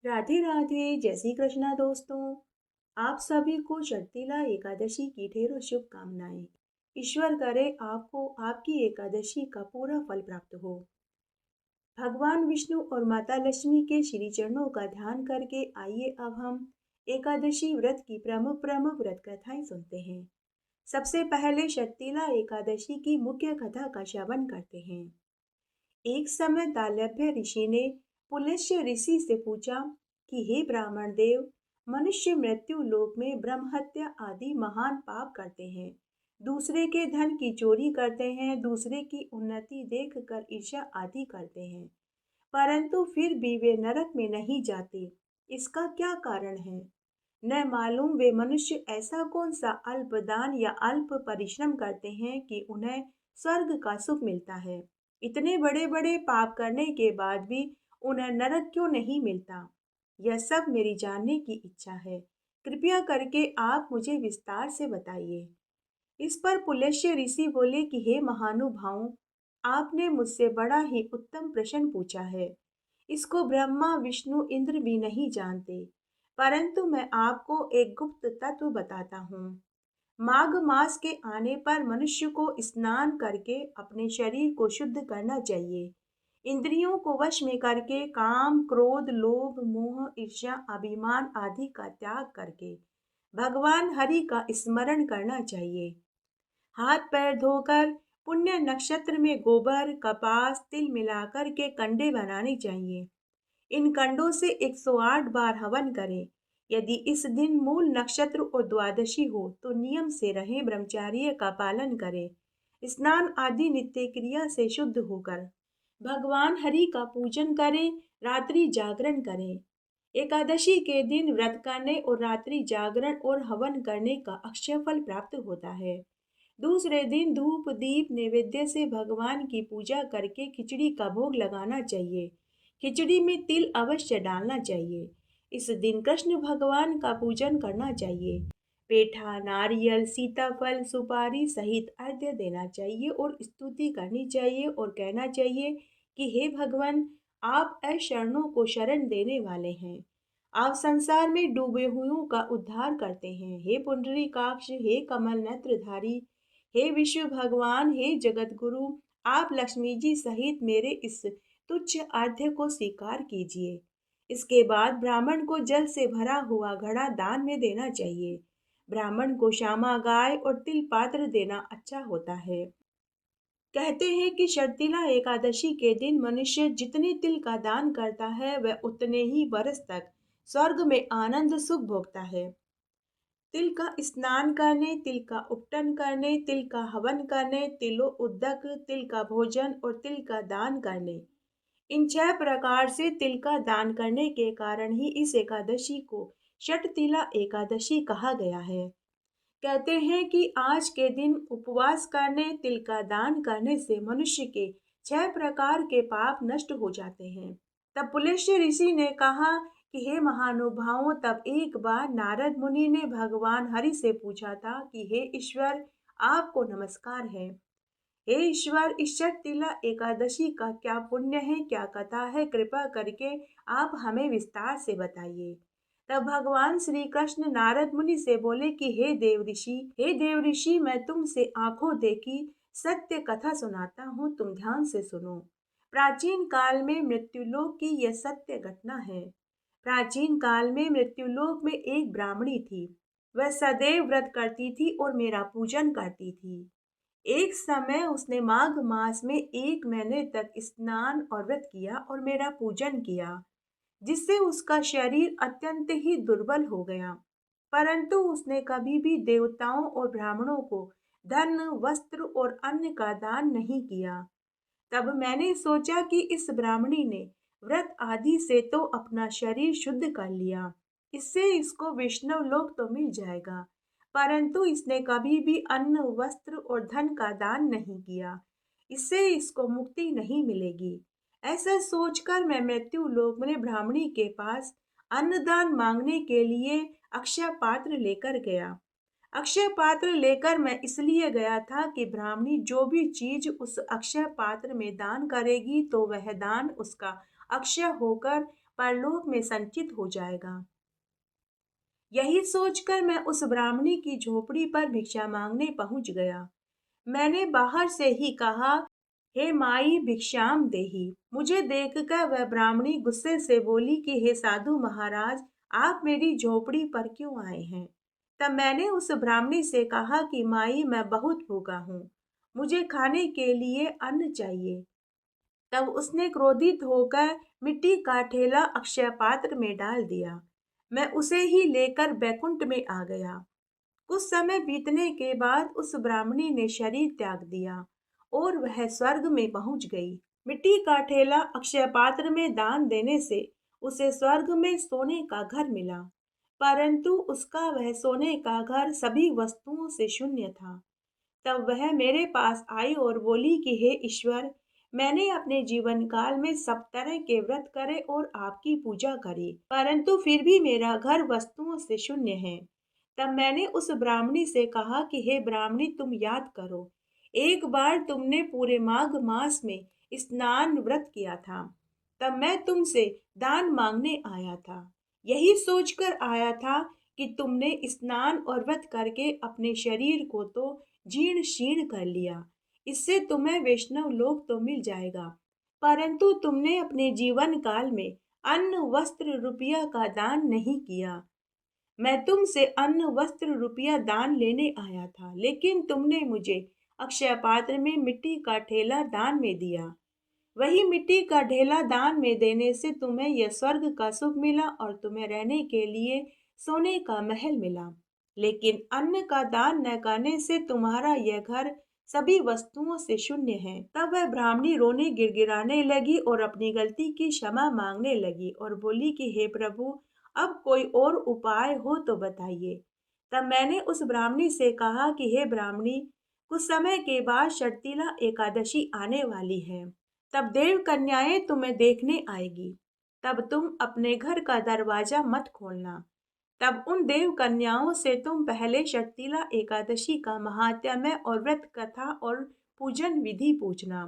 राधे राधे, जय श्री कृष्णा दोस्तों। आप सभी को शर्तिला एकादशी की ढेरों शुभकामनाएं। ईश्वर करे आपको आपकी एकादशी का पूरा फल प्राप्त हो। भगवान विष्णु और माता लक्ष्मी के श्री चरणों का ध्यान करके आइए अब हम एकादशी व्रत की प्रमुख प्रमुख व्रत कथाएं सुनते हैं। सबसे पहले शर्तिला एकादशी की मुख्य कथा का श्रवण करते हैं। एक समय दालभ्य ऋषि ने पुलस्त्य ऋषि से पूछा कि हे ब्राह्मण देव, मनुष्य मृत्यु लोक में ब्रह्म हत्या आदि महान पाप करते हैं, दूसरे के धन की चोरी करते हैं, दूसरे की उन्नति देखकर ईर्ष्या आदि करते हैं, परंतु फिर भी वे नरक में नहीं जाते। इसका क्या कारण है? न मालूम वे मनुष्य ऐसा कौन सा अल्प दान या अल्प परिश्रम करते हैं कि उन्हें स्वर्ग का सुख मिलता है। इतने बड़े बड़े पाप करने के बाद भी उन्हें नरक क्यों नहीं मिलता? यह सब मेरी जानने की इच्छा है। कृपया करके आप मुझे विस्तार से बताइए। इस पर पुलस्त्य ऋषि बोले कि हे महानुभाव, आपने मुझसे बड़ा ही उत्तम प्रश्न पूछा है। इसको ब्रह्मा विष्णु इंद्र भी नहीं जानते, परंतु मैं आपको एक गुप्त तत्व बताता हूँ। माघ मास के आने पर मनुष्य को स्नान करके अपने शरीर को शुद्ध करना चाहिए। इंद्रियों को वश में करके काम क्रोध लोभ मोह ईर्ष्या अभिमान आदि का त्याग करके भगवान हरि का स्मरण करना चाहिए। हाथ पैर धोकर पुण्य नक्षत्र में गोबर कपास तिल मिलाकर के कंडे बनाने चाहिए। इन कंडों से 108 बार हवन करें। यदि इस दिन मूल नक्षत्र और द्वादशी हो तो नियम से रहें, ब्रह्मचर्य का पालन करें। स्नान आदि नित्य क्रिया से शुद्ध होकर भगवान हरि का पूजन करें, रात्रि जागरण करें। एकादशी के दिन व्रत करने और रात्रि जागरण और हवन करने का अक्षय फल प्राप्त होता है। दूसरे दिन धूप दीप नैवेद्य से भगवान की पूजा करके खिचड़ी का भोग लगाना चाहिए। खिचड़ी में तिल अवश्य डालना चाहिए। इस दिन कृष्ण भगवान का पूजन करना चाहिए। पेठा नारियल सीताफल सुपारी सहित अर्घ्य देना चाहिए और स्तुति करनी चाहिए और कहना चाहिए कि हे भगवान, आप अशरणों को शरण देने वाले हैं। आप संसार में डूबे हुओं का उद्धार करते हैं। हे पुंडरीकाक्ष, हे कमल नेत्रधारी, हे विश्व भगवान, हे जगत गुरु, आप लक्ष्मी जी सहित मेरे इस तुच्छ अर्घ्य को स्वीकार कीजिए। इसके बाद ब्राह्मण को जल से भरा हुआ घड़ा दान में देना चाहिए। ब्राह्मण को श्यामा गाय और तिल पात्र देना अच्छा होता है। कहते हैं कि शर्तिला एकादशी के दिन मनुष्य जितने तिल का दान करता है वह उतने ही वर्ष तक स्वर्ग में आनंद सुख भोगता है। तिल का स्नान करने, तिल का उपटन करने, तिल का हवन करने, तिलो उद्दक, तिल का भोजन और तिल का दान करने, इन 6 प्रकार से तिल का दान करने के कारण ही इस एकादशी को षटतिला एकादशी कहा गया है। कहते हैं कि आज के दिन उपवास करने तिल का दान करने से मनुष्य के 6 प्रकार के पाप नष्ट हो जाते हैं। तब पुलस्त्य ऋषि ने कहा कि हे महानुभावों, तब एक बार नारद मुनि ने भगवान हरि से पूछा था कि हे ईश्वर, आपको नमस्कार है। हे ईश्वर, इस षटतिला एकादशी का क्या पुण्य है, क्या कथा है, कृपा करके आप हमें विस्तार से बताइए। तब भगवान श्री कृष्ण नारद मुनि से बोले कि हे देव ऋषि, मैं तुमसे आंखों देखी सत्य कथा सुनाता हूँ, तुम ध्यान से सुनो। प्राचीन काल में मृत्युलोक की यह सत्य घटना है। प्राचीन काल में मृत्युलोक में एक ब्राह्मणी थी। वह सदैव व्रत करती थी और मेरा पूजन करती थी। एक समय उसने माघ मास में 1 महीने तक स्नान और व्रत किया और मेरा पूजन किया, जिससे उसका शरीर अत्यंत ही दुर्बल हो गया। परंतु उसने कभी भी देवताओं और ब्राह्मणों को धन वस्त्र और अन्न का दान नहीं किया। तब मैंने सोचा कि इस ब्राह्मणी ने व्रत आदि से तो अपना शरीर शुद्ध कर लिया, इससे इसको वैष्णव लोक तो मिल जाएगा, परंतु इसने कभी भी अन्न वस्त्र और धन का दान नहीं किया, इससे इसको मुक्ति नहीं मिलेगी। ऐसा सोचकर मैं मृत्यु लोक में ब्राह्मणी के पास अन्नदान मांगने के लिए अक्षय पात्र लेकर गया। अक्षय पात्र लेकर मैं इसलिए गया था कि ब्राह्मणी जो भी चीज उस अक्षय पात्र में दान करेगी तो वह दान उसका अक्षय होकर परलोक में संचित हो जाएगा। यही सोचकर मैं उस ब्राह्मणी की झोपड़ी पर भिक्षा मांगने पहुंच गया। मैंने बाहर से ही कहा, हे माई भिक्षाम देही। मुझे देखकर वह ब्राह्मणी गुस्से से बोली कि हे साधु महाराज, आप मेरी झोपड़ी पर क्यों आए हैं? तब मैंने उस ब्राह्मणी से कहा कि माई, मैं बहुत भूखा हूँ, मुझे खाने के लिए अन्न चाहिए। तब उसने क्रोधित होकर मिट्टी का ठेला अक्षय पात्र में डाल दिया। मैं उसे ही लेकर बैकुंठ में आ गया। कुछ समय बीतने के बाद उस ब्राह्मणी ने शरीर त्याग दिया और वह स्वर्ग में पहुंच गई। मिट्टी का ठेला अक्षय पात्र में दान देने से उसे स्वर्ग में सोने का घर मिला, परंतु उसका वह सोने का घर सभी वस्तुओं से शून्य था। तब वह मेरे पास आई और बोली कि हे ईश्वर, मैंने अपने जीवन काल में सब तरह के व्रत करे और आपकी पूजा करी, परंतु फिर भी मेरा घर वस्तुओं से शून्य है। तब मैंने उस ब्राह्मणी से कहा कि हे ब्राह्मणी, तुम याद करो, एक बार तुमने पूरे माघ मास में स्नान व्रत किया था, तब मैं तुमसे दान मांगने आया था। यही सोचकर आया था कि तुमने स्नान और व्रत करके अपने शरीर को तो जीर्ण शीर्ण कर लिया, इससे तुम्हें वैष्णव लोक तो मिल जाएगा, परंतु तुमने अपने जीवन काल में अन्न वस्त्र रुपया का दान नहीं किया। मैं तुमसे अन्न वस्त्र रुपया दान लेने आया था, लेकिन तुमने मुझे अक्षय पात्र में मिट्टी का ठेला दान में दिया। वही मिट्टी का ढेला दान में देने से तुम्हें यह स्वर्ग का सुख मिला और तुम्हें रहने के लिए सोने का महल मिला, लेकिन अन्न का दान न करने से तुम्हारा यह घर सभी वस्तुओं से शून्य है। तब वह ब्राह्मणी रोने गिड़गिड़ाने लगी और अपनी गलती की क्षमा मांगने लगी और बोली कि हे प्रभु, अब कोई और उपाय हो तो बताइए। तब मैंने उस ब्राह्मणी से कहा कि हे ब्राह्मणी, कुछ समय के बाद शर्तिला एकादशी आने वाली है, तब देव कन्याएं तुम्हें देखने आएगी। तब तुम अपने घर का दरवाजा मत खोलना। तब उन देव कन्याओं से तुम पहले शर्तिला एकादशी का महात्म्य और व्रत कथा और पूजन विधि पूछना।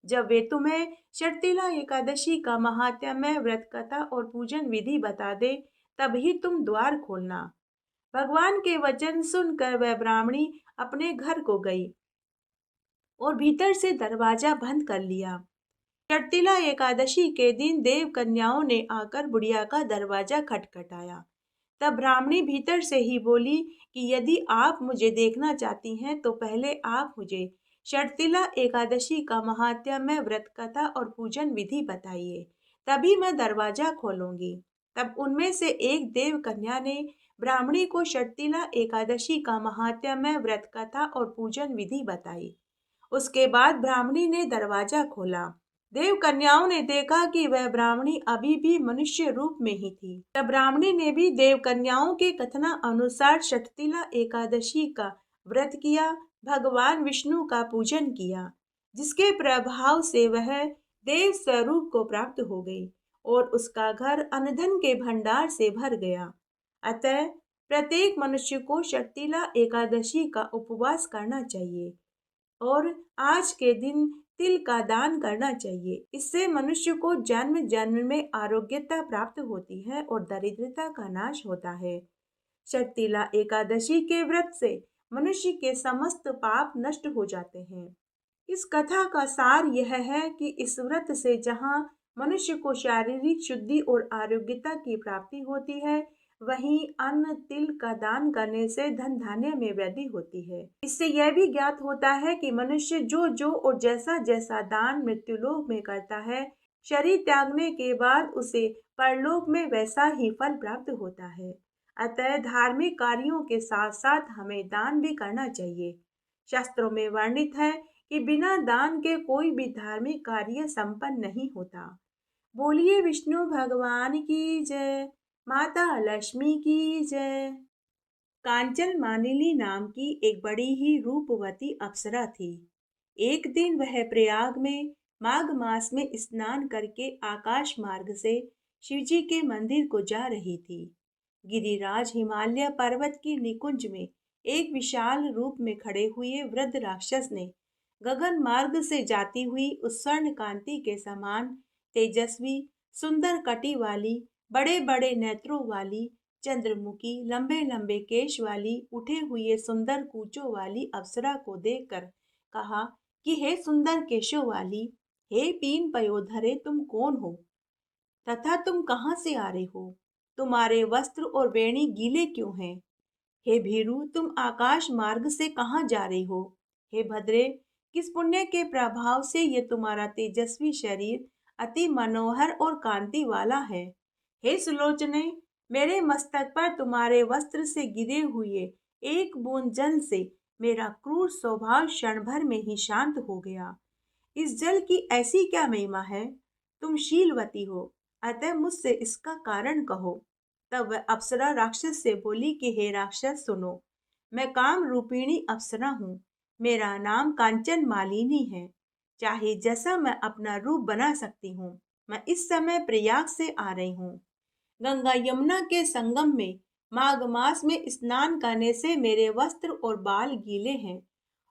जब वे तुम्हें शर्तिला एकादशी का महात्म्य, व्रत कथा और पूजन विधि बता दे, तब ही तुम द्वार खोलना। भगवान के वचन सुनकर वह ब्राह्मणी अपने घर को गई और भीतर से दरवाजा बंद कर लिया। शर्तिला एकादशी के दिन देव कन्याओं ने आकर बुढ़िया का दरवाजा खटखटाया। तब ब्राह्मणी भीतर से ही बोली कि यदि आप मुझे देखना चाहती हैं तो पहले आप मुझे शर्तिला एकादशी का महात्म्य, व्रत कथा और पूजन विधि बताइए, तभी मैं दरवाजा खोलूंगी। तब उनमें से एक देव कन्या ने ब्राह्मणी को शर्तिला एकादशी का महात्म्य, व्रत कथा और पूजन विधि बताई। उसके बाद ब्राह्मणी ने दरवाजा खोला। देव कन्याओं ने देखा कि वह ब्राह्मणी अभी भी मनुष्य रूप में ही थी। तब ब्राह्मणी ने भी देव कन्याओं के कथना अनुसार शर्तिला एकादशी का व्रत किया, भगवान विष्णु का पूजन किया, जिसके प्रभाव से वह देव स्वरूप को प्राप्त हो गई और उसका घर अनधन के भंडार से भर गया। अतः प्रत्येक मनुष्य को शर्तिला एकादशी का उपवास करना चाहिए और आज के दिन तिल का दान करना चाहिए। इससे मनुष्य को जन्म जन्म में आरोग्यता प्राप्त होती है और दरिद्रता का नाश होता है। शर्तिला एकादशी के व्रत से मनुष्य के समस्त पाप नष्ट हो जाते हैं। इस कथा का सार यह है कि इस व्रत से जहाँ मनुष्य को शारीरिक शुद्धि और आरोग्यता की प्राप्ति होती है, वहीं अन्न तिल का दान करने से धन धान्य में वृद्धि होती है। इससे यह भी ज्ञात होता है कि मनुष्य जो जो और जैसा जैसा दान मृत्युलोक में करता है, शरीर त्यागने के बाद उसे परलोक में वैसा ही फल प्राप्त होता है। अतः धार्मिक कार्यों के साथ साथ हमें दान भी करना चाहिए। शास्त्रों में वर्णित है कि बिना दान के कोई भी धार्मिक कार्य संपन्न नहीं होता। बोलिए विष्णु भगवान की जय, माता लक्ष्मी की जय। कांचन मानिनी नाम की एक बड़ी ही रूपवती अप्सरा थी। एक दिन वह प्रयाग में माघ मास में स्नान करके आकाश मार्ग से शिवजी के मंदिर को जा रही थी। गिरिराज हिमालय पर्वत की निकुंज में एक विशाल रूप में खड़े हुए वृद्ध राक्षस ने गगन मार्ग से जाती हुई उस स्वर्ण कांति के समान तेजस्वी सुंदर कटी वाली, बड़े बड़े नेत्रों वाली, चंद्रमुखी, लंबे लंबे केश वाली, उठे हुए सुंदर कूचों वाली अप्सरा को देखकर कहा कि हे सुंदर केशों वाली, हे पीन पयोधरे, तुम कौन हो तथा तुम कहाँ से आ रहे हो? तुम्हारे वस्त्र और वेणी गीले क्यों हैं? हे भीरू, तुम आकाश मार्ग से कहाँ जा रही हो? हे भद्रे, किस पुण्य के प्रभाव से ये तुम्हारा तेजस्वी शरीर अति मनोहर और कांति वाला है? हे सुलोचने, मेरे मस्तक पर तुम्हारे वस्त्र से गिरे हुए एक बूंद जल से मेरा क्रूर स्वभाव क्षण भर में ही शांत हो गया। इस जल की ऐसी क्या महिमा है? तुम शीलवती हो, अतः मुझसे इसका कारण कहो। तब वह अप्सरा राक्षस से बोली कि हे राक्षस सुनो, मैं काम रूपिणी अप्सरा हूँ। मेरा नाम कांचन मालिनी है। चाहे जैसा मैं अपना रूप बना सकती हूँ। मैं इस समय प्रयाग से आ रही हूँ। गंगा यमुना के संगम में माघ मास में स्नान करने से मेरे वस्त्र और बाल गीले हैं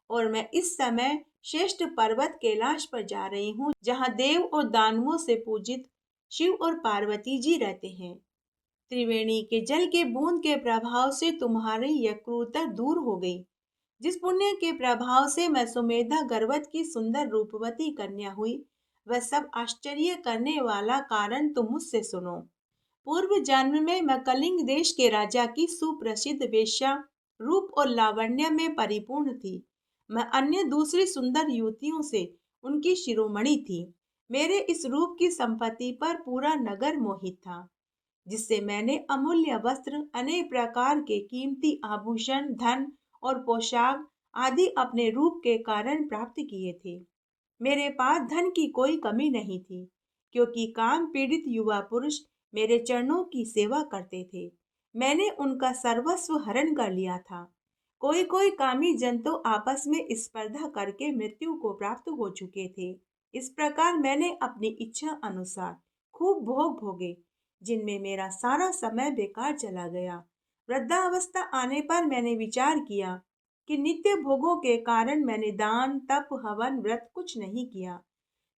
और मैं इस समय श्रेष्ठ पर्वत कैलाश पर जा रही हूँ, जहाँ देव और दानवों से पूजित शिव और पार्वती जी रहते हैं। त्रिवेणी के जल के बूंद के प्रभाव से तुम्हारी यह क्रूरता दूर हो गई। जिस पुण्य के प्रभाव से मैं सुमेधा गर्वत की सुंदर रूपवती कन्या हुई, वह सब आश्चर्य करने वाला कारण तुम मुझसे सुनो। पूर्व जन्म में मैं कलिंग देश के राजा की सुप्रसिद्ध वेश्या रूप और लावण्य में परिपूर्ण थी। मैं अन्य दूसरी सुंदर युवतियों से उनकी शिरोमणि थी। मेरे इस रूप की संपत्ति पर पूरा नगर मोहित था, जिससे मैंने अमूल्य वस्त्र, अनेक प्रकार के कीमती आभूषण, धन और पोशाक आदि अपने रूप के कारण प्राप्त किए थे। मेरे पास धन की कोई कमी नहीं थी, क्योंकि काम पीड़ित युवा पुरुष मेरे चरणों की सेवा करते थे। मैंने उनका सर्वस्व हरण कर लिया था। कोई कोई कामी जन तो आपस में स्पर्धा करके मृत्यु को प्राप्त हो चुके थे। इस प्रकार मैंने अपनी इच्छा अनुसार खूब भोग भोगे, जिनमें मेरा सारा समय बेकार चला गया। वृद्धावस्था आने पर मैंने विचार किया कि नित्य भोगों के कारण मैंने दान, तप, हवन, व्रत कुछ नहीं किया।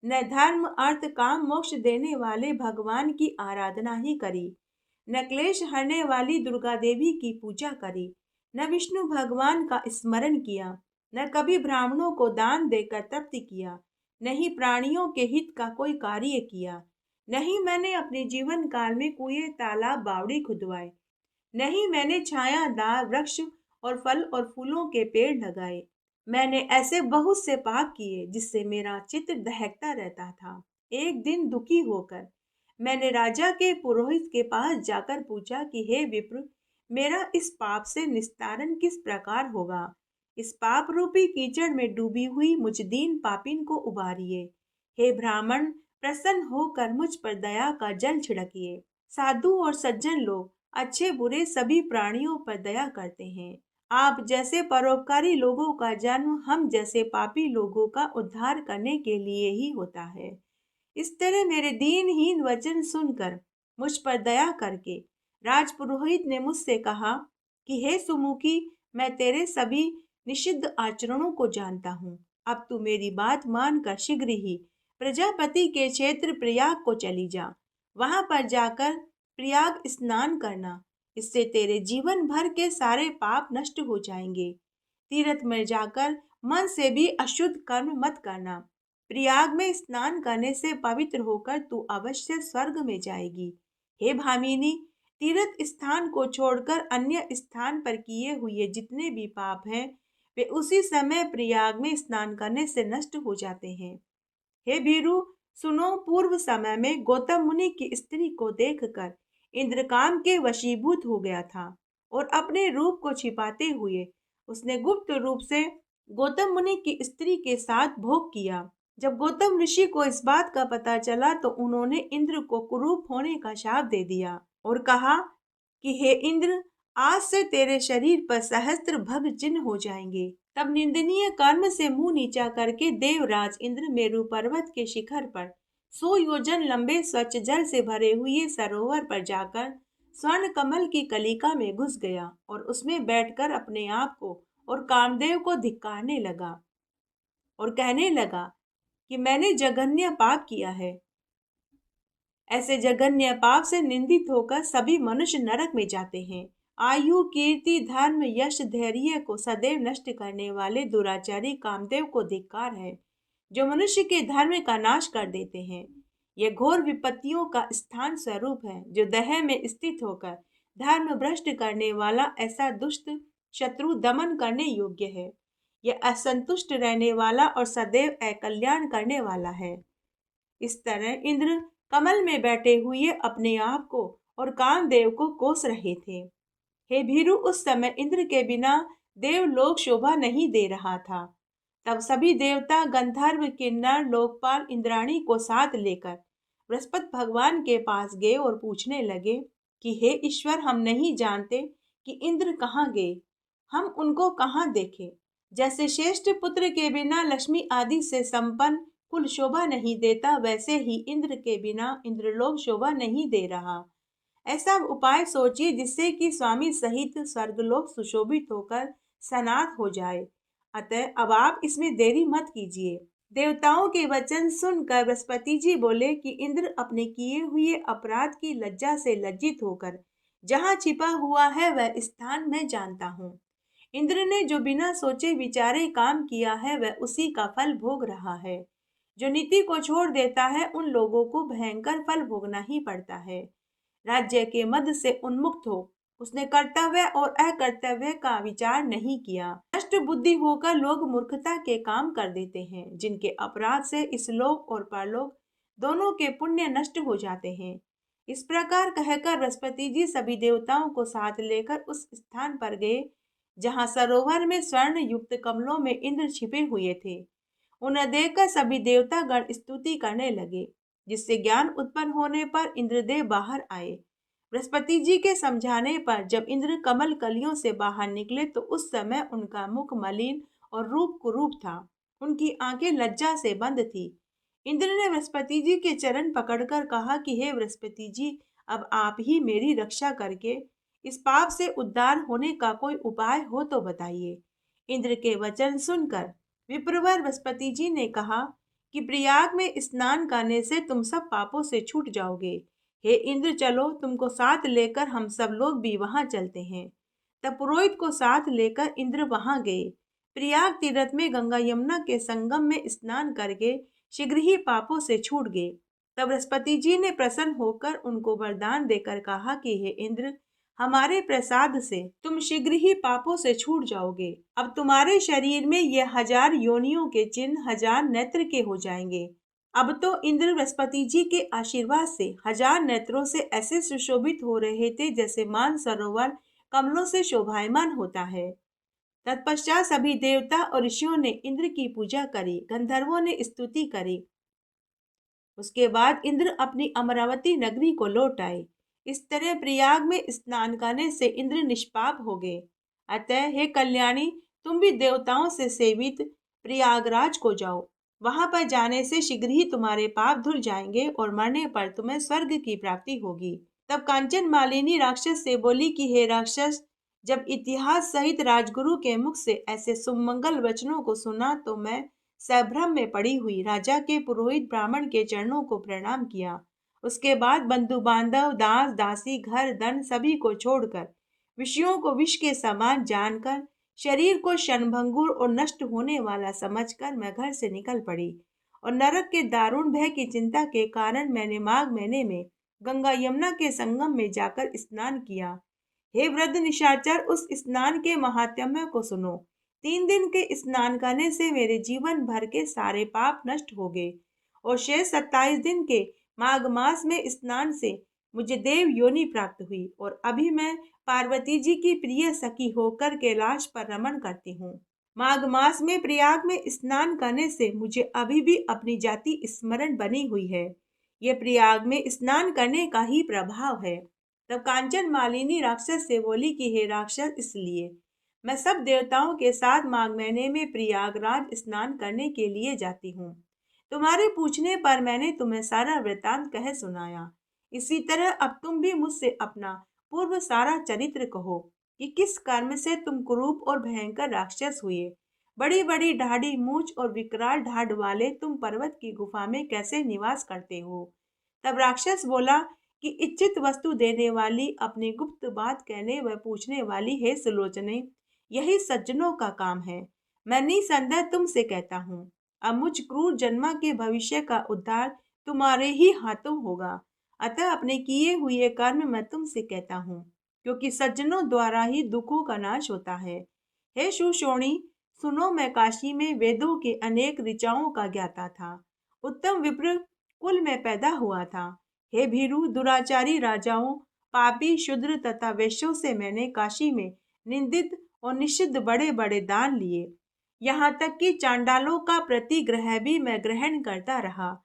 न धर्म, अर्थ, काम, मोक्ष देने वाले भगवान की आराधना ही करी, न क्लेश हरने वाली दुर्गा देवी की पूजा करी, न विष्णु भगवान का स्मरण किया, न कभी ब्राह्मणों को दान देकर तृप्त किया, न ही प्राणियों के हित का कोई कार्य किया। नहीं मैंने अपने जीवन काल में कुएं, तालाब, बावड़ी खुदवाए। नहीं मैंने छायादार वृक्ष और फल और फूलों के पेड़ लगाए। मैंने ऐसे बहुत से पाप किए जिससे मेरा चित्त दहकता रहता था। एक दिन दुखी होकर मैंने राजा के पुरोहित के पास जाकर पूछा कि हे विप्र, मेरा इस पाप से निस्तारण किस प्रकार होगा? इस पाप रूपी कीचड़ में डूबी हुई मुझ दीन पापिन को उबारिए। हे ब्राह्मण, प्रसन्न होकर मुझ पर दया का जल छिड़किए। साधु और सज्जन लोग अच्छे बुरे सभी प्राणियों पर दया करते हैं। आप जैसे परोपकारी लोगों का जन्म हम जैसे पापी लोगों का उद्धार करने के लिए ही होता है। इस तरह मेरे दीनहीन वचन सुनकर मुझ पर दया करके राजपुरोहित ने मुझसे कहा कि हे सुमुखी, मैं तेरे सभी निषिद्ध आचरणों को जानता हूँ। अब तू मेरी बात मानकर शीघ्र ही प्रजापति के क्षेत्र प्रयाग को चली जा। वहां पर जाकर प्रयाग स्नान करना, इससे तेरे जीवन भर के सारे पाप नष्ट हो जाएंगे। तीर्थ में जाकर मन से भी अशुद्ध कर्म मत करना। प्रयाग में स्नान करने से पवित्र होकर तू अवश्य स्वर्ग में जाएगी। हे भामिनी, तीर्थ स्थान को छोड़कर अन्य स्थान पर किए हुए जितने भी पाप हैं, वे उसी समय प्रयाग में स्नान करने से नष्ट हो जाते हैं। हे भीरू, सुनो, पूर्व समय में गौतम मुनि की स्त्री को देखकर इंद्र काम के वशीभूत हो गया था और अपने रूप को छिपाते हुए उसने गुप्त रूप से गौतम मुनि की स्त्री के साथ भोग किया। जब गौतम ऋषि को इस बात का पता चला तो उन्होंने इंद्र को कुरूप होने का शाप दे दिया और कहा कि हे इंद्र, आज से तेरे शरीर पर सहस्त्र भग चिन्ह हो जाएंगे। तब निंदनीय कर्म से मुंह नीचा करके देवराज इंद्र मेरु पर्वत के शिखर पर 100 योजन लंबे स्वच्छ जल से भरे हुए सरोवर पर जाकर स्वर्ण कमल की कलिका में घुस गया और उसमें बैठकर अपने आप को और कामदेव को धिक्कारने लगा और कहने लगा कि मैंने जघन्य पाप किया है। ऐसे जघन्य पाप से निंदित होकर सभी मनुष्य नरक में जाते हैं। आयु, कीर्ति, धर्म, यश, धैर्य को सदैव नष्ट करने वाले दुराचारी कामदेव को धिक्कार है, जो मनुष्य के धर्म का नाश कर देते हैं। यह घोर विपत्तियों का स्थान स्वरूप है, जो दह में स्थित होकर धर्म भ्रष्ट करने वाला ऐसा दुष्ट शत्रु दमन करने योग्य है। यह असंतुष्ट रहने वाला और सदैव अकल्याण करने वाला है। इस तरह इंद्र कमल में बैठे हुए अपने आप को और कामदेव को कोस रहे थे। हे भीरु, उस समय इंद्र के बिना देवलोक शोभा नहीं दे रहा था। तब सभी देवता, गंधर्व, किन्नर, लोकपाल, इंद्राणी को साथ लेकर बृहस्पति भगवान के पास गए और पूछने लगे कि हे ईश्वर, हम नहीं जानते कि इंद्र कहाँ गए, हम उनको कहाँ देखें। जैसे श्रेष्ठ पुत्र के बिना लक्ष्मी आदि से संपन्न कुल शोभा नहीं देता, वैसे ही इंद्र के बिना इंद्रलोक शोभा नहीं दे रहा। ऐसा उपाय सोचिए जिससे कि स्वामी सहित स्वर्गलोक सुशोभित होकर सनाथ हो जाए। अतः अब आप इसमें देरी मत कीजिए। देवताओं के वचन सुनकर बृहस्पति जी बोले कि इंद्र अपने किए हुए अपराध की लज्जा से लज्जित होकर जहाँ छिपा हुआ है वह स्थान मैं जानता हूँ। इंद्र ने जो बिना सोचे विचारे काम किया है वह उसी का फल भोग रहा है। जो नीति को छोड़ देता है उन लोगों को भयंकर फल भोगना ही पड़ता है। राज्य के मद से उन्मुक्त हो उसने कर्तव्य और अकर्तव्य का विचार नहीं किया। नष्ट बुद्धि होकर लोग मूर्खता के काम कर देते हैं, जिनके अपराध से इस लोक और परलोक दोनों के पुण्य नष्ट हो जाते हैं। इस प्रकार कहकर बृहस्पति जी सभी देवताओं को साथ लेकर उस स्थान पर गए जहाँ सरोवर में स्वर्ण युक्त कमलों में इंद्र छिपे हुए थे। उन्हें देखकर सभी देवता गण स्तुति करने लगे, जिससे ज्ञान उत्पन्न होने पर इंद्रदेव बाहर आए। बृहस्पति जी के समझाने पर जब इंद्र कमल कलियों से बाहर निकले तो उस समय उनका मुख मलिन और रूप कुरूप था। उनकी आंखें लज्जा से बंद थी। इंद्र ने बृहस्पति जी के चरण पकड़कर कहा कि हे बृहस्पति जी, अब आप ही मेरी रक्षा करके इस पाप से उद्धार होने का कोई उपाय हो तो बताइए। इंद्र के वचन सुनकर विप्रवर बृहस्पति जी ने कहा कि प्रयाग में स्नान करने से तुम सब पापों से छूट जाओगे। हे इंद्र, चलो, तुमको साथ लेकर हम सब लोग भी वहां चलते हैं। तब पुरोहित को साथ लेकर इंद्र वहां गए। प्रयाग तीर्थ में गंगा यमुना के संगम में स्नान करके शीघ्र ही पापों से छूट गए। तब बृहस्पति जी ने प्रसन्न होकर उनको वरदान देकर कहा कि हे इंद्र, हमारे प्रसाद से तुम शीघ्र ही पापों से छूट जाओगे। अब तुम्हारे शरीर में ये 1000 योनियों के चिन्ह 1000 नेत्र के हो जाएंगे। अब तो इंद्र बृहस्पति जी के आशीर्वाद से 1000 नेत्रों से ऐसे सुशोभित हो रहे थे जैसे मान सरोवर कमलों से शोभायमान होता है। तत्पश्चात सभी देवता और ऋषियों ने इंद्र की पूजा करी, गंधर्वों ने स्तुति करी। उसके बाद इंद्र अपनी अमरावती नगरी को लौट आए। इस तरह प्रयाग में स्नान करने से इंद्र निष्पाप हो गए। अतः हे कल्याणी, तुम भी देवताओं से सेवित प्रयागराज को जाओ। वहां पर जाने से शीघ्र ही तुम्हारे पाप धुल जाएंगे और मरने पर तुम्हें स्वर्ग की प्राप्ति होगी। तब कांचन मालिनी राक्षस से बोली कि हे राक्षस, जब इतिहास सहित राजगुरु के मुख से ऐसे सुमंगल वचनों को सुना तो मैं संभ्रम में पड़ी हुई राजा के पुरोहित ब्राह्मण के चरणों को प्रणाम किया। उसके बाद बंधु बांधव, दास दासी, घर धन सभी को छोड़कर विषयों को विष के समान जानकर शरीर को क्षणभंगुर और नष्ट होने वाला समझकर मैं घर से निकल पड़ी और नरक के दारुण भय की चिंता के कारण मैंने माघ महीने में गंगा यमुना के संगम में जाकर स्नान किया। हे वृद्ध निशाचर, उस स्नान के महात्म्य को सुनो। 3 दिन के स्नान करने से मेरे जीवन भर के सारे पाप नष्ट हो गए और शेष 27 दिन के माघ मास में स्नान से मुझे देव योनि प्राप्त हुई और अभी मैं पार्वती जी की प्रिय सखी होकर कैलाश पर रमण करती हूँ। माघ मास में प्रयाग में स्नान करने से मुझे अभी भी अपनी जाति स्मरण बनी हुई है। ये प्रयाग में स्नान करने का ही प्रभाव है। तब कांचन मालिनी राक्षस से बोली कि हे राक्षस, इसलिए मैं सब देवताओं के साथ माघ महीने में प्रयागराज स्नान करने के लिए जाती हूँ। तुम्हारे पूछने पर मैंने तुम्हें सारा वृतांत कह सुनाया। इसी तरह अब तुम भी मुझसे अपना पूर्व सारा चरित्र कहो कि किस कर्म से तुम कुरूप और भयंकर राक्षस हुए। बड़ी बड़ी ढाढ़ी मूछ और विकराल ढाढ़ वाले तुम पर्वत की गुफा में कैसे निवास करते हो। तब राक्षस बोला कि इच्छित वस्तु देने वाली, अपनी गुप्त बात कहने व पूछने वाली हे सुलोचने, यही सज्जनों का काम है। मैं निसंदेह तुमसे कहता हूँ, अब मुझ क्रूर जन्मा के भविष्य का उद्धार तुम्हारे ही हाथों होगा। अतः अपने किए हुए कर्म मैं तुमसे कहता हूँ, क्योंकि सज्जनों द्वारा ही दुखों का नाश होता है। हे सुशोणी, सुनो, मैं काशी में वेदों के अनेक ऋचाओं का ज्ञाता था। उत्तम विप्र कुल में पैदा हुआ था। हे भीरु, दुराचारी राजाओं, पापी शूद्र तथा वैश्यों से मैंने काशी में निंदित और निषिद्ध बड़े बड़े दान लिए। यहाँ तक कि चांडालों का प्रतिग्रह भी मैं ग्रहण करता रहा,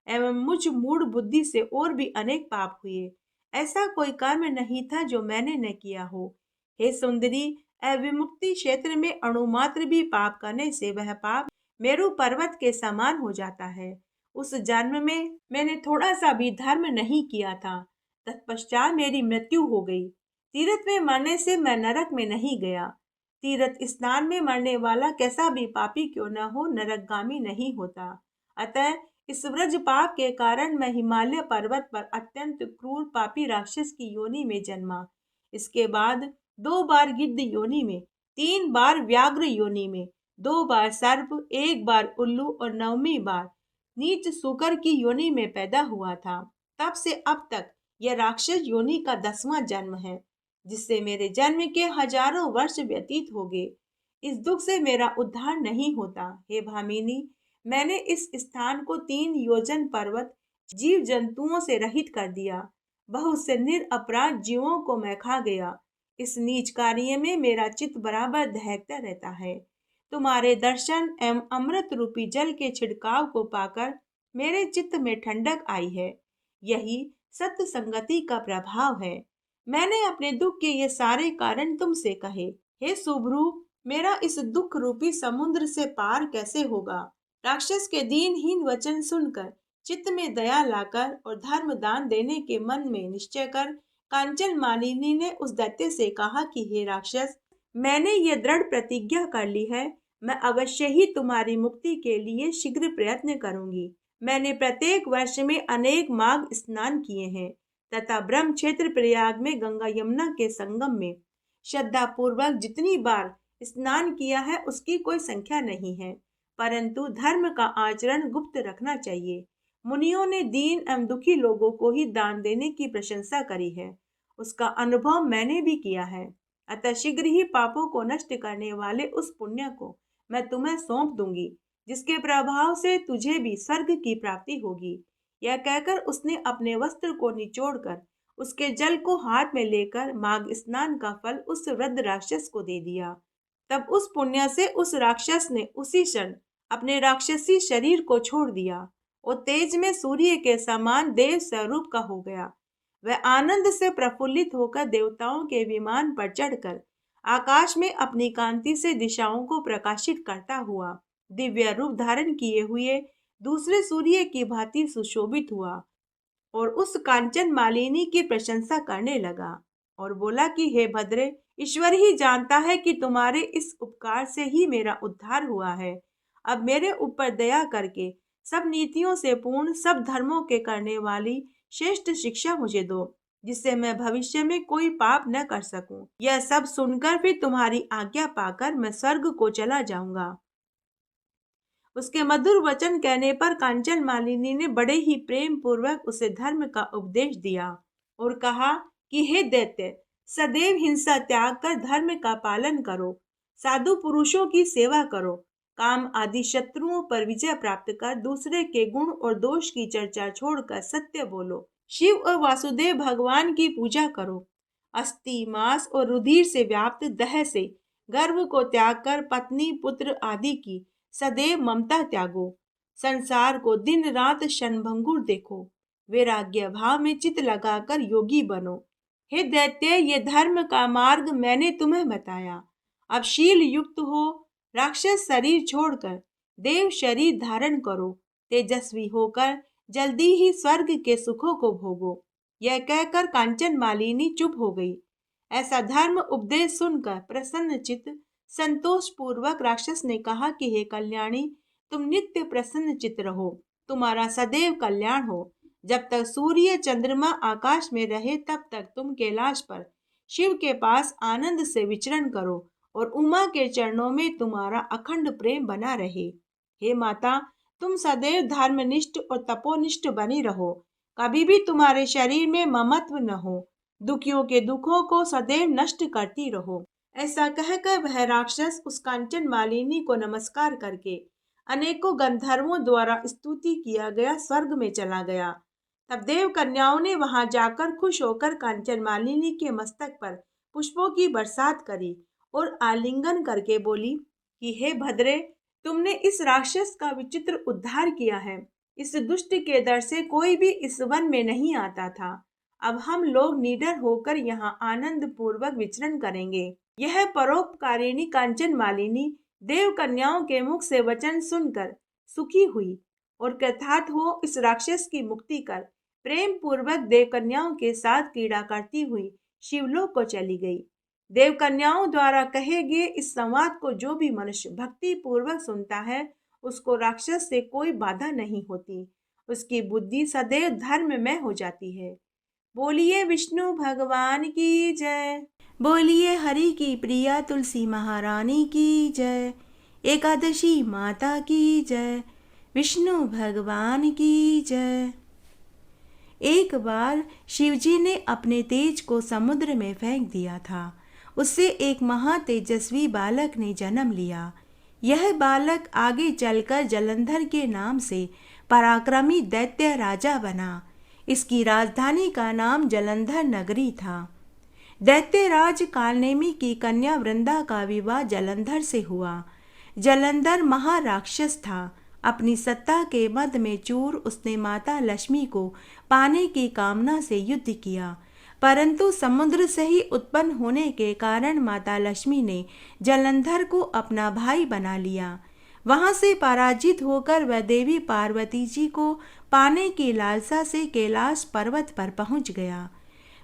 एवं मुझ मूढ़ बुद्धि से और भी अनेक पाप हुए। ऐसा कोई कर्म नहीं था जो मैंने न किया हो। हे सुंदरी, अविमुक्ति क्षेत्र में अणुमात्र भी पाप करने से वह पाप मेरु पर्वत के समान हो जाता है। उस जन्म में मैंने थोड़ा सा भी धर्म नहीं किया था। तत्पश्चात मेरी मृत्यु हो गई। तीर्थ में मरने से मैं नरक में नहीं गया। तीर्थ स्नान में मरने वाला कैसा भी पापी क्यों न हो, नरकगामी नहीं होता। अतः इस व्रज पाप के कारण मैं हिमालय पर्वत पर अत्यंत क्रूर पापी राक्षस की योनि में जन्मा। इसके बाद 2 बार गिद्ध योनि में, 3 बार व्याघ्र योनि में, 2 बार सर्प, 1 बार उल्लू और 9वीं बार नीच सूकर की योनि में पैदा हुआ था। तब से अब तक यह राक्षस योनि का 10वां जन्म है, जिससे मेरे जन्म के हजारों वर्ष व्यतीत हो गए। इस दुख से मेरा उद्धार नहीं होता। हे भामिनी, मैंने इस स्थान को 3 योजन पर्वत जीव जंतुओं से रहित कर दिया। बहुत से निरपराध जीवों को मैं खा गया। इस नीच कार्य में मेरा चित्त बराबर दहकता रहता है। तुम्हारे दर्शन एवं अमृत रूपी जल के छिड़काव को पाकर मेरे चित्त में ठंडक आई है। यही सत्य संगति का प्रभाव है। मैंने अपने दुख के ये सारे कारण तुमसे कहे। हे सुभ्रु, मेरा इस दुख रूपी समुद्र से पार कैसे होगा? राक्षस के दीनहीन वचन सुनकर चित्त में दया लाकर और धर्म दान देने के मन में निश्चय कर कांचन मालिनी ने उस दैत्य से कहा कि हे राक्षस, मैंने ये दृढ़ प्रतिज्ञा कर ली है, मैं अवश्य ही तुम्हारी मुक्ति के लिए शीघ्र प्रयत्न करूंगी। मैंने प्रत्येक वर्ष में अनेक माघ स्नान किए हैं तथा ब्रह्म क्षेत्र प्रयाग में गंगा यमुना के संगम में श्रद्धा पूर्वक जितनी बार स्नान किया है उसकी कोई संख्या नहीं है। परंतु धर्म का आचरण गुप्त रखना चाहिए। मुनियों ने दीन एवं दुखी लोगों को ही दान देने की प्रशंसा करी है, उसका अनुभव मैंने भी किया है। अतः शीघ्र ही पापों को नष्ट करने वाले उस पुण्य को मैं तुम्हें सौंप दूंगी, जिसके प्रभाव से तुझे भी स्वर्ग की प्राप्ति होगी। यह कहकर उसने अपने वस्त्र को निचोड़कर उसके जल को हाथ में लेकर माघ स्नान का फल उस वृद्ध राक्षस को दे दिया। तब उस पुण्य से उस राक्षस ने उसी क्षण अपने राक्षसी शरीर को छोड़ दिया और तेज में सूर्य के समान देव स्वरूप का हो गया। वह आनंद से प्रफुल्लित होकर देवताओं के विमान पर चढ़कर आकाश में अपनी कांति से दिशाओं को प्रकाशित करता हुआ दिव्य रूप धारण किए हुए दूसरे सूर्य की भांति सुशोभित हुआ और उस कांचन मालिनी की प्रशंसा करने लगा और बोला कि हे भद्रे, ईश्वर ही जानता है कि तुम्हारे इस उपकार से ही मेरा उद्धार हुआ है। अब मेरे ऊपर दया करके सब नीतियों से पूर्ण, सब धर्मों के करने वाली श्रेष्ठ शिक्षा मुझे दो, जिससे मैं भविष्य में कोई पाप न कर सकूं। यह सब सुनकर फिर तुम्हारी आज्ञा पाकर मैं स्वर्ग को चला जाऊंगा। उसके मधुर वचन कहने पर कांचन मालिनी ने बड़े ही प्रेम पूर्वक उसे धर्म का उपदेश दिया और कहा कि हे दैत्य, सदैव हिंसा त्याग कर धर्म का पालन करो, साधु पुरुषों की सेवा करो, काम आदि शत्रुओं पर विजय प्राप्त कर दूसरे के गुण और दोष की चर्चा छोड़कर सत्य बोलो, शिव और वासुदेव भगवान की पूजा करो, अस्थि मांस और रुधिर से व्याप्त दह से गर्व को त्याग कर पत्नी पुत्र आदि की सदैव ममता त्यागो, संसार को दिन रात क्षणभंगुर देखो, वैराग्य भाव में चित लगाकर योगी बनो। हे दैत्य, ये धर्म का मार्ग मैंने तुम्हें बताया। अब शील युक्त हो, राक्षस शरीर छोड़कर देव शरीर धारण करो, तेजस्वी होकर जल्दी ही स्वर्ग के सुखों को भोगो। यह कहकर कांचन मालिनी चुप हो गई। ऐसा धर्म उपदेश सुनकर प्रसन्न चित्त संतोष पूर्वक राक्षस ने कहा कि हे कल्याणी, तुम नित्य प्रसन्न चित्त रहो, तुम्हारा सदैव कल्याण हो। जब तक सूर्य चंद्रमा आकाश में रहे तब तक तुम कैलाश पर शिव के पास आनंद से विचरण करो और उमा के चरणों में तुम्हारा अखंड प्रेम बना रहे। हे माता, तुम सदैव धर्मनिष्ठ और तपोनिष्ठ बनी रहो। कभी भी तुम्हारे शरीर में ममत्व न हो। दुखियों के दुखों को सदैव नष्ट करती रहो। ऐसा कहकर वह राक्षस उस कांचन मालिनी को नमस्कार करके अनेकों गंधर्वों द्वारा स्तुति किया गया स्वर्ग में चला गया। तब देव कन्याओं ने वहां जाकर खुश होकर कांचन मालिनी के मस्तक पर पुष्पों की बरसात करी और आलिंगन करके बोली कि हे भद्रे, तुमने इस राक्षस का विचित्र उद्धार किया है। इस दुष्ट के डर से कोई भी इस वन में नहीं आता था। अब हम लोग निडर होकर यहाँ आनंद पूर्वक विचरण करेंगे। यह परोपकारिणी कांचन मालिनी देव कन्याओं के मुख से वचन सुनकर सुखी हुई और कृतार्थ हो इस राक्षस की मुक्ति कर प्रेम पूर्वक देव कन्याओं के साथ क्रीड़ा करती हुई शिवलोक को चली गई। देव कन्याओं द्वारा कहे गए इस संवाद को जो भी मनुष्य भक्ति पूर्वक सुनता है उसको राक्षस से कोई बाधा नहीं होती। उसकी बुद्धि सदैव धर्म में हो जाती है। बोलिए विष्णु भगवान की जय। बोलिए हरि की प्रिया तुलसी महारानी की जय। एकादशी माता की जय। विष्णु भगवान की जय। एक बार शिवजी ने अपने तेज को समुद्र में फेंक दिया था। उससे एक महातेजस्वी बालक ने जन्म लिया। यह बालक आगे चलकर जलंधर के नाम से पराक्रमी दैत्य राजा बना। इसकी राजधानी का नाम जलंधर नगरी था। दैत्यराज कालनेमी की कन्या वृंदा का विवाह जलंधर से हुआ। जलंधर महाराक्षस था। अपनी सत्ता के मद में चूर उसने माता लक्ष्मी को पाने की कामना से युद्ध किया, परंतु समुद्र से ही उत्पन्न होने के कारण माता लक्ष्मी ने जलंधर को अपना भाई बना लिया। वहां से पराजित होकर वह देवी पार्वती जी को पाने की लालसा से कैलाश पर्वत पर पहुंच गया।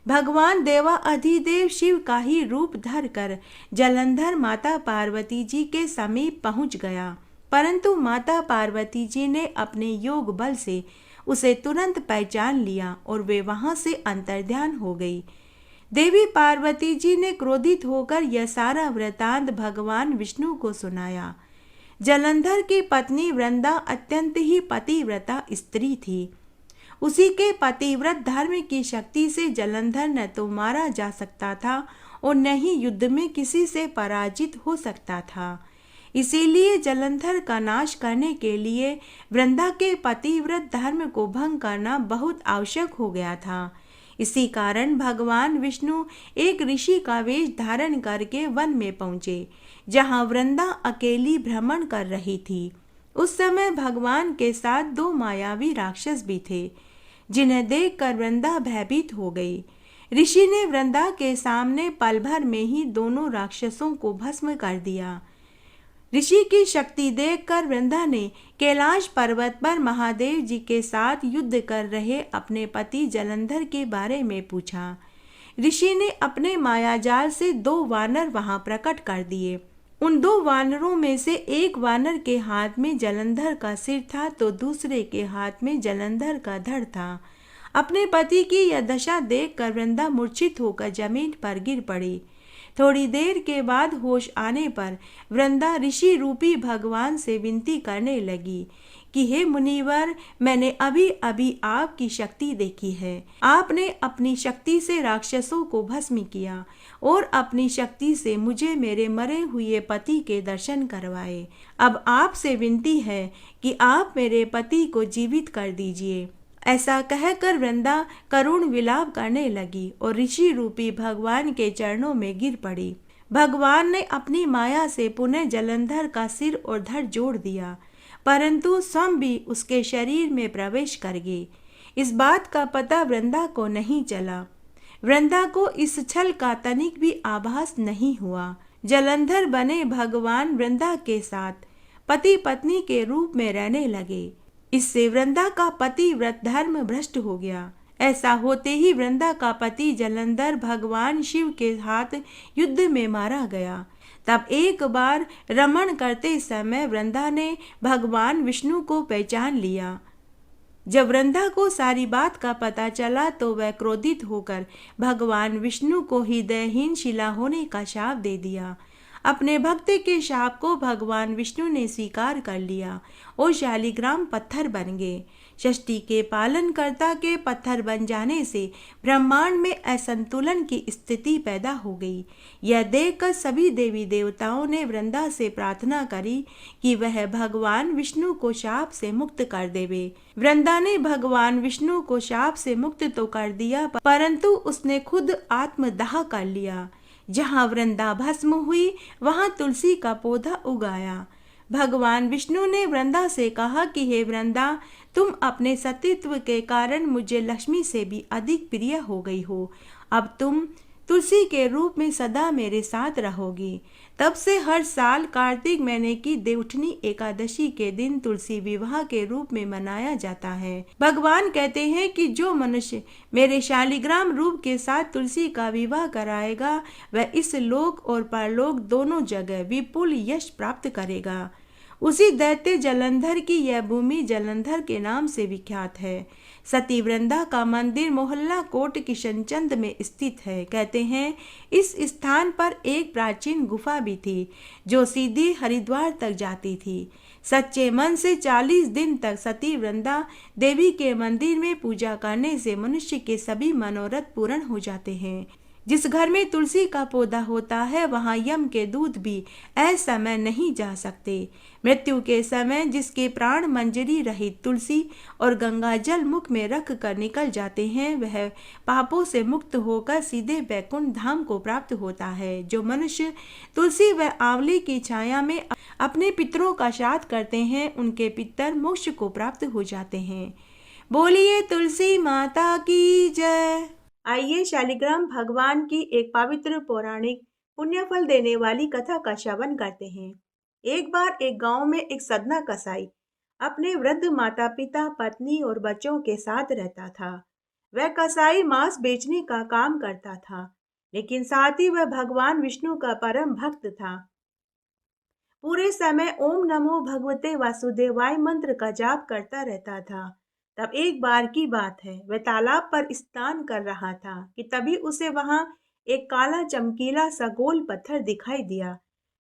भगवान देवा अधिदेव शिव का ही रूप धर कर जलंधर माता पार्वती जी के समीप पहुंच गया, परंतु माता पार्वती जी ने अपने योग बल से उसे तुरंत पहचान लिया और वे वहां से अंतर्ध्यान हो गई। देवी पार्वती जी ने क्रोधित होकर यह सारा वृतांत भगवान विष्णु को सुनाया। जलंधर की पत्नी वृंदा अत्यंत ही पतिव्रता स्त्री थी। उसी के पतिव्रत धर्म की शक्ति से जलंधर न तो मारा जा सकता था और न ही युद्ध में किसी से पराजित हो सकता था। इसीलिए जलंधर का नाश करने के लिए वृंदा के पतिव्रत धर्म को भंग करना बहुत आवश्यक हो गया था। इसी कारण भगवान विष्णु एक ऋषि का वेश धारण करके वन में पहुंचे, जहां वृंदा अकेली भ्रमण कर रही थी। उस समय भगवान के साथ दो मायावी राक्षस भी थे, जिन्हें देखकर वृंदा भयभीत हो गई। ऋषि ने वृंदा के सामने पल भर में ही दोनों राक्षसों को भस्म कर दिया। ऋषि की शक्ति देखकर वृंदा ने कैलाश पर्वत पर महादेव जी के साथ युद्ध कर रहे अपने पति जलंधर के बारे में पूछा। ऋषि ने अपने मायाजाल से दो वानर वहां प्रकट कर दिए। उन दो वानरों में से एक वानर के हाथ में जलंधर का सिर था तो दूसरे के हाथ में जलंधर का धड़ था। अपने पति की यह दशा देखकर वृंदा मूर्छित होकर जमीन पर गिर पड़ी। थोड़ी देर के बाद होश आने पर वृंदा ऋषि रूपी भगवान से विनती करने लगी कि हे मुनिवर, मैंने अभी अभी आपकी शक्ति देखी है। आपने अपनी शक्ति से राक्षसों को भस्म किया और अपनी शक्ति से मुझे मेरे मरे हुए पति के दर्शन करवाए। अब आपसे विनती है कि आप मेरे पति को जीवित कर दीजिए। ऐसा कहकर वृंदा करुण विलाप करने लगी और ऋषि रूपी भगवान के चरणों में गिर पड़ी। भगवान ने अपनी माया से पुनः जलंधर का सिर और धड़ जोड़ दिया, परंतु स्वयं भी उसके शरीर में प्रवेश कर गए। इस बात का पता वृंदा को नहीं चला। वृंदा को इस छल का तनिक भी आभास नहीं हुआ। जलंधर बने भगवान वृंदा के साथ पति पत्नी के रूप में रहने लगे। इससे वृंदा का पतिव्रत धर्म भ्रष्ट हो गया। ऐसा होते ही वृंदा का पति जलंधर भगवान शिव के हाथ युद्ध में मारा गया। तब एक बार रमण करते समय वृंदा ने भगवान विष्णु को पहचान लिया। जब वृंदा को सारी बात का पता चला तो वह क्रोधित होकर भगवान विष्णु को हृदयहीन शिला होने का शाप दे दिया। अपने भक्त के शाप को भगवान विष्णु ने स्वीकार कर लिया और शालिग्राम पत्थर बन गए। षष्ठी के पालनकर्ता के पत्थर बन जाने से ब्रह्मांड में असंतुलन की स्थिति पैदा हो गई। यह देखकर सभी देवी देवताओं ने वृंदा से प्रार्थना करी कि वह भगवान विष्णु को शाप से मुक्त कर देवे। वृंदा ने भगवान विष्णु को शाप से मुक्त तो कर दिया, परंतु उसने खुद आत्मदाह कर लिया। जहाँ वृंदा भस्म हुई वहाँ तुलसी का पौधा उगाया। भगवान विष्णु ने वृंदा से कहा कि हे वृंदा, तुम अपने सतीत्व के कारण मुझे लक्ष्मी से भी अधिक प्रिय हो गई हो। अब तुम तुलसी के रूप में सदा मेरे साथ रहोगी। तब से हर साल कार्तिक महीने की देवउठनी एकादशी के दिन तुलसी विवाह के रूप में मनाया जाता है। भगवान कहते हैं कि जो मनुष्य मेरे शालिग्राम रूप के साथ तुलसी का विवाह कराएगा वह इस लोक और परलोक दोनों जगह विपुल यश प्राप्त करेगा। उसी दैत्य जलंधर की यह भूमि जलंधर के नाम से विख्यात है। सती वृंदा का मंदिर मोहल्ला कोट किशनचंद में स्थित है। कहते हैं इस स्थान पर एक प्राचीन गुफा भी थी जो सीधी हरिद्वार तक जाती थी। सच्चे मन से 40 दिन तक सती वृंदा देवी के मंदिर में पूजा करने से मनुष्य के सभी मनोरथ पूर्ण हो जाते हैं। जिस घर में तुलसी का पौधा होता है वहाँ यम के दूत भी असमय नहीं जा सकते। मृत्यु के समय जिसके प्राण मंजरी रहित तुलसी और गंगा जल मुख में रख कर निकल जाते हैं वह पापों से मुक्त होकर सीधे बैकुंठ धाम को प्राप्त होता है। जो मनुष्य तुलसी व आंवले की छाया में अपने पितरों का श्राद्ध करते हैं उनके पितर मोक्ष को प्राप्त हो जाते हैं। बोलिए तुलसी माता की जय। आइए शालिग्राम भगवान की एक पवित्र पौराणिक पुण्यफल देने वाली कथा का श्रवण करते हैं। एक बार एक गांव में एक सदना कसाई अपने वृद्ध माता पिता पत्नी और बच्चों के साथ रहता था। वह कसाई मांस बेचने का काम करता था, लेकिन साथ ही वह भगवान विष्णु का परम भक्त था। पूरे समय ओम नमो भगवते वासुदेवाय मंत्र का जाप करता रहता था। तब एक बार की बात है, वह तालाब पर स्नान कर रहा था कि तभी उसे वहां एक काला चमकीला सा गोल पत्थर दिखाई दिया।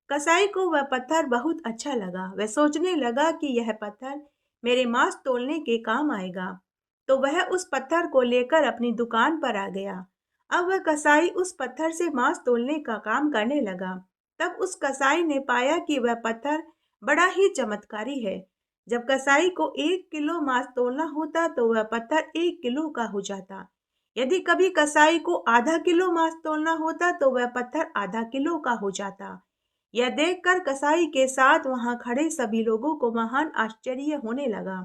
कसाई को वह पत्थर बहुत अच्छा लगा। वह सोचने लगा कि यह पत्थर मेरे मांस तोलने के काम आएगा, तो वह उस पत्थर को लेकर अपनी दुकान पर आ गया। अब वह कसाई उस पत्थर से मांस तोलने का काम करने लगा। तब उस कसाई ने पाया कि वह पत्थर बड़ा ही चमत्कारी है। जब कसाई को 1 किलो मांस तोलना होता तो वह पत्थर 1 किलो का हो जाता। यदि कभी कसाई को आधा किलो मांस तोलना होता तो वह पत्थर आधा किलो का हो जाता। यह देखकर कसाई के साथ वहां खड़े सभी लोगों को महान आश्चर्य होने लगा।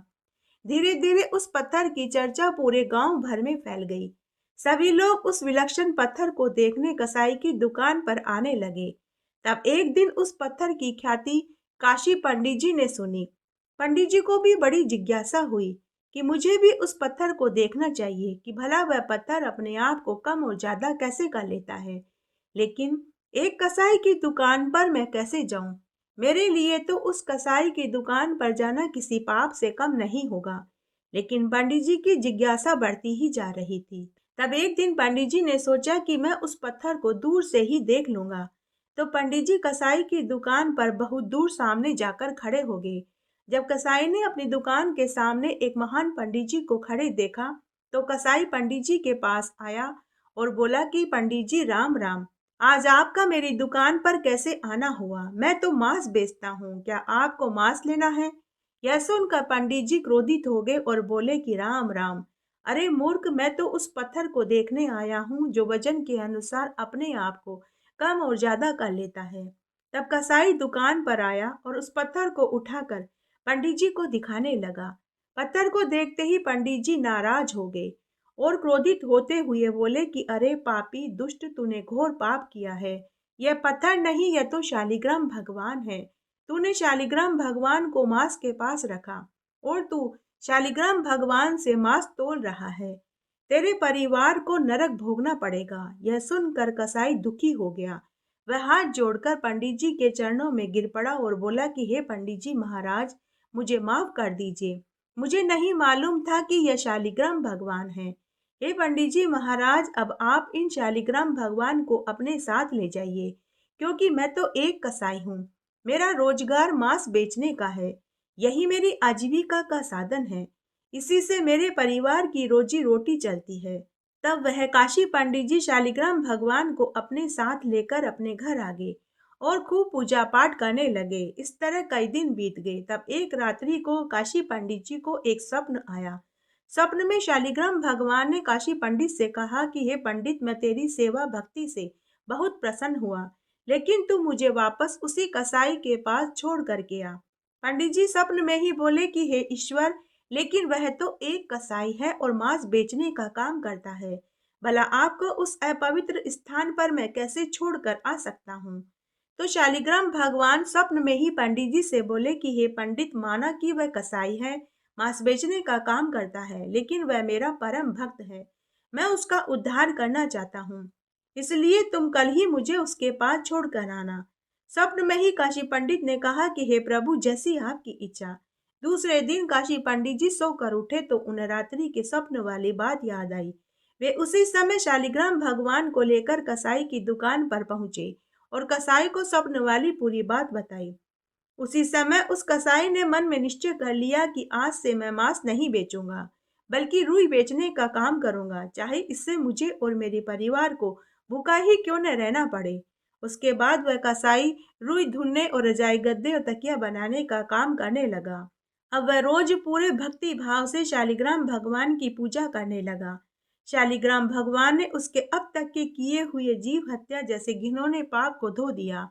धीरे धीरे उस पत्थर की चर्चा पूरे गांव भर में फैल गई। सभी लोग उस विलक्षण पत्थर को देखने कसाई की दुकान पर आने लगे। तब एक दिन उस पत्थर की ख्याति काशी पंडित जी ने सुनी। पंडित जी को भी बड़ी जिज्ञासा हुई कि मुझे भी उस पत्थर को देखना चाहिए कि भला वह पत्थर अपने आप को कम और ज्यादा कैसे कर लेता है। लेकिन एक कसाई की दुकान पर मैं कैसे जाऊं? मेरे लिए तो उस कसाई की दुकान पर जाना किसी पाप से कम नहीं होगा। लेकिन पंडित जी की जिज्ञासा बढ़ती ही जा रही थी। तब एक दिन पंडित जी ने सोचा कि मैं उस पत्थर को दूर से ही देख लूंगा। तो पंडित जी कसाई की दुकान पर बहुत दूर सामने जाकर खड़े हो गए। जब कसाई ने अपनी दुकान के सामने एक महान पंडित जी को खड़े देखा तो कसाई पंडित जी के पास आया और बोला कि पंडित जी राम राम, आज आपका मेरी दुकान पर कैसे आना हुआ? मैं तो मांस बेचता हूँ, क्या आपको मांस लेना है? यह सुनकर पंडित जी क्रोधित हो गए और बोले कि राम राम, अरे मूर्ख, मैं तो उस पत्थर को देखने आया हूँ जो वजन के अनुसार अपने आप को कम और ज्यादा कर लेता है। तब कसाई दुकान पर आया और उस पत्थर को उठाकर पंडित जी को दिखाने लगा। पत्थर को देखते ही पंडित जी नाराज हो गए और क्रोधित होते हुए बोले कि अरे पापी दुष्ट, तूने घोर पाप किया है। यह पत्थर नहीं, यह तो शालिग्राम भगवान है। तूने शालिग्राम भगवान को मांस के पास रखा और तू शालिग्राम भगवान से मांस तोल रहा है। तेरे परिवार को नरक भोगना पड़ेगा। यह सुनकर कसाई दुखी हो गया। वह हाथ जोड़कर पंडित जी के चरणों में गिर पड़ा और बोला कि हे पंडित जी महाराज, मुझे माफ कर दीजिए। मुझे नहीं मालूम था कि यह शालिग्राम भगवान है। हे पंडित जी महाराज, अब आप इन शालिग्राम भगवान को अपने साथ ले जाइए, क्योंकि मैं तो एक कसाई हूँ। मेरा रोजगार मांस बेचने का है। यही मेरी आजीविका का साधन है। इसी से मेरे परिवार की रोजी रोटी चलती है। तब वह काशी पंडित जी शालिग्राम भगवान को अपने साथ लेकर अपने घर आ गए और खूब पूजा पाठ करने लगे। इस तरह कई दिन बीत गए। तब एक रात्रि को काशी पंडित जी को एक स्वप्न आया। स्वप्न में शालिग्राम भगवान ने काशी पंडित से कहा कि हे पंडित, मैं तेरी सेवा भक्ति से बहुत प्रसन्न हुआ, लेकिन तू मुझे वापस उसी कसाई के पास छोड़ करके आ। पंडित जी स्वप्न में ही बोले कि हे ईश्वर, लेकिन वह तो एक कसाई है और मांस बेचने का काम करता है। भला आपको उस अपवित्र स्थान पर मैं कैसे छोड़कर आ सकता हूँ। तो शालिग्राम भगवान स्वप्न में ही पंडित जी से बोले कि हे पंडित, माना कि वह कसाई है, मांस बेचने का काम करता है, लेकिन वह मेरा परम भक्त है। मैं उसका उद्धार करना चाहता हूँ, इसलिए तुम कल ही मुझे उसके पास छोड़ कर आना। स्वप्न में ही काशी पंडित ने कहा कि हे प्रभु, जैसी आपकी इच्छा। दूसरे दिन काशी पंडित जी सोकर उठे तो उन्हें रात्रि के स्वप्न वाली बात याद आई। वे उसी समय शालिग्राम भगवान को लेकर कसाई की दुकान पर पहुंचे और कसाई को स्वप्न वाली पूरी बात बताई। उसी समय उस कसाई ने मन में निश्चय कर लिया कि आज से मैं मांस नहीं बेचूंगा, बल्कि रुई बेचने का काम करूंगा, चाहे इससे मुझे और मेरे परिवार को भूखा ही क्यों न रहना पड़े। उसके बाद वह कसाई रुई धुनने और रजाई गद्दे और तकिया बनाने का काम करने लगा। अब वह रोज पूरे भक्ति भाव से शालिग्राम भगवान की पूजा करने लगा। शालिग्राम भगवान ने उसके अब तक के किए हुए जीव हत्या जैसे घिनौने पाप को धो दिया।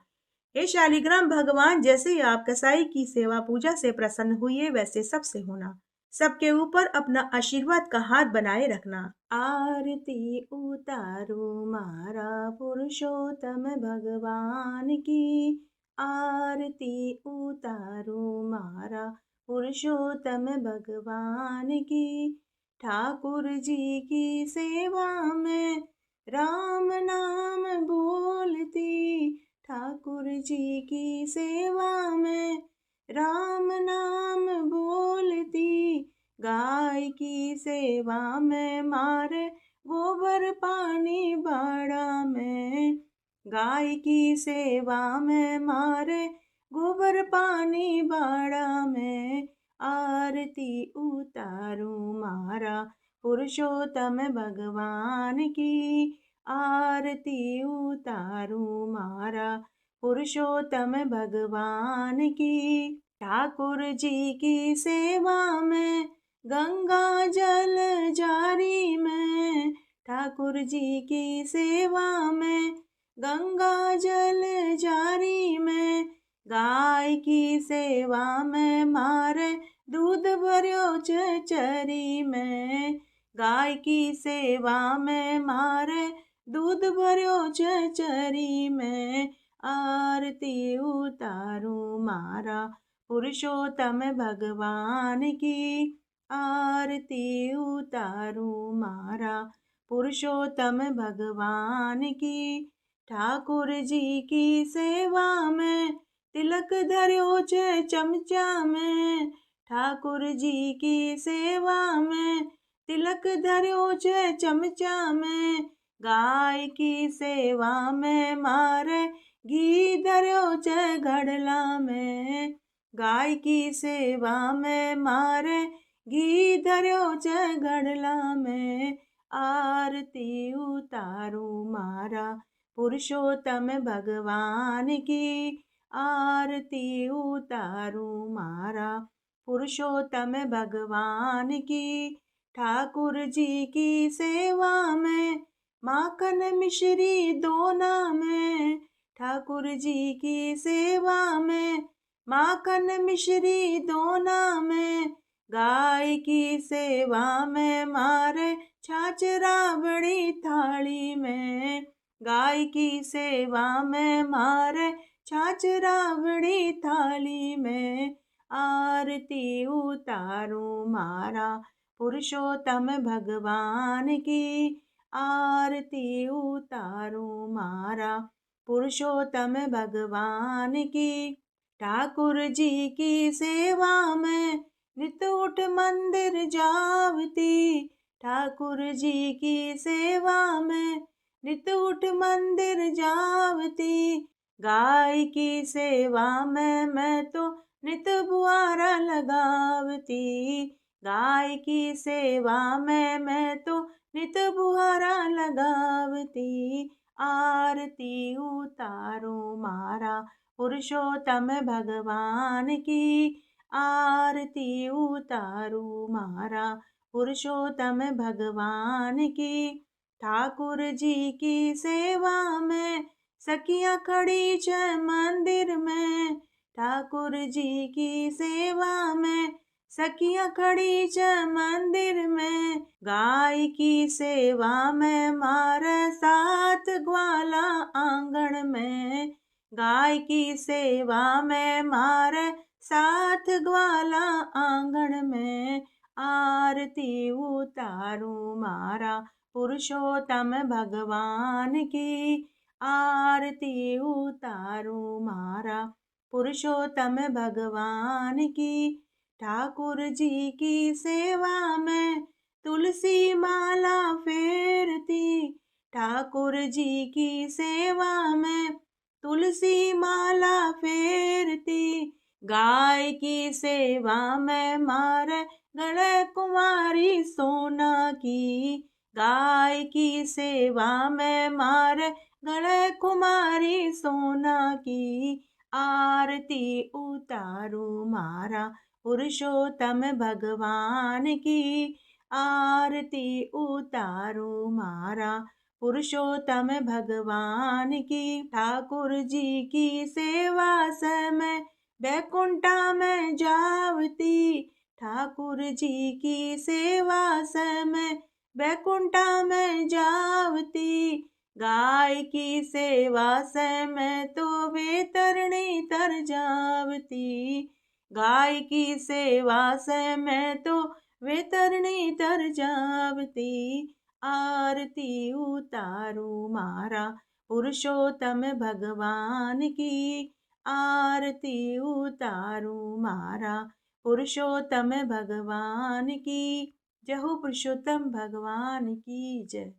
हे शालिग्राम भगवान, जैसे आप कसाई की सेवा पूजा से प्रसन्न हुए, वैसे सबसे होना। सबके ऊपर अपना आशीर्वाद का हाथ बनाए रखना। आरती उतारो मारा पुरुषोत्तम भगवान की। आरती उतारो मारा पुरुषोत्तम भगवान की। ठाकुर जी की सेवा में राम नाम बोलती। ठाकुर जी की सेवा में राम नाम बोलती। गाय की सेवा में मारे गोबर पानी बाड़ा में। गाय की सेवा में मारे गोबर पानी बाड़ा में। आरती उतारू मारा पुरुषोत्तम भगवान की। आरती उतारू मारा पुरुषोत्तम भगवान की। ठाकुर जी की सेवा में गंगा जल जारी में। ठाकुर जी की सेवा में गंगा जल जारी में। गाय की सेवा में मारे दूध भर्यो चरी में। गाय की सेवा में मारे दूध भर्यो चरी में। आरती उतारू मारा पुरुषोत्तम भगवान की। आरती उतारू मारा पुरुषोत्तम भगवान की। ठाकुर जी की सेवा में तिलक धर्यो चमचा में। ठाकुर जी की सेवा में तिलक धर्यो चमचा में। गाय की सेवा में मारे घी धर्यो घड़ला में। गाय की सेवा में मारे घी धर्यो घड़ला में। आरती उतारू मारा पुरुषोत्तम भगवान की। आरती उतारू मारा पुरुषोत्तम भगवान की। ठाकुर जी की सेवा में माखन मिश्री दोना में। ठाकुर जी की सेवा में माखन मिश्री दोना में। गाय की सेवा में मारे छाछ राबड़ी थाली में। गाय की सेवा में मारे छाछ राबड़ी थाली में। आरती उतारू मारा पुरुषोत्तम भगवान की। आरती उतारू मारा पुरुषोत्तम भगवान की। ठाकुर जी की सेवा में नित उठ मंदिर जावती, ठाकुर जी की सेवा में। नित उठ मंदिर जावती, गाय की सेवा में मैं तो नित बुआरा लगावती। गाय की सेवा में मैं तो नित बुहारा लगावती। आरती उतारो मारा पुरुषोत्तम भगवान की। आरती उतारो मारा पुरुषोत्तम भगवान की। ठाकुर जी की सेवा में सखियाँ खड़ी छ मंदिर में। ठाकुर जी की सेवा में सखियाँ खड़ी छ मंदिर में। गाय की सेवा में मार सात ग्वाला आंगन में। गाय की सेवा में मार सात ग्वाला आंगन में। आरती उतारू मारा पुरुषोत्तम भगवान की। आरती उतारू मारा पुरुषोत्तम भगवान की। ठाकुर जी की सेवा में तुलसी माला फेरती। ठाकुर जी की सेवा में तुलसी माला फेरती। गाय की सेवा में मार गले कुमारी सोना की। गाय की सेवा में मार गले कुमारी सोना की। आरती उतारू मारा पुरुषोत्तम भगवान की। आरती उतारू मारा पुरुषोत्तम भगवान की। ठाकुर जी की सेवा से मैं बैकुंठा में जावती। ठाकुर जी की सेवा से मैं बैकुंठा में जावती। गाय की सेवा से मैं तो वेतरणी तर जावती। गाय की सेवा से मैं तो वेतरणी तर जावती। आरती उतारू मारा पुरुषोत्तम भगवान की। आरती उतारू मारा पुरुषोत्तम भगवान की। जय हो पुरुषोत्तम भगवान की जय।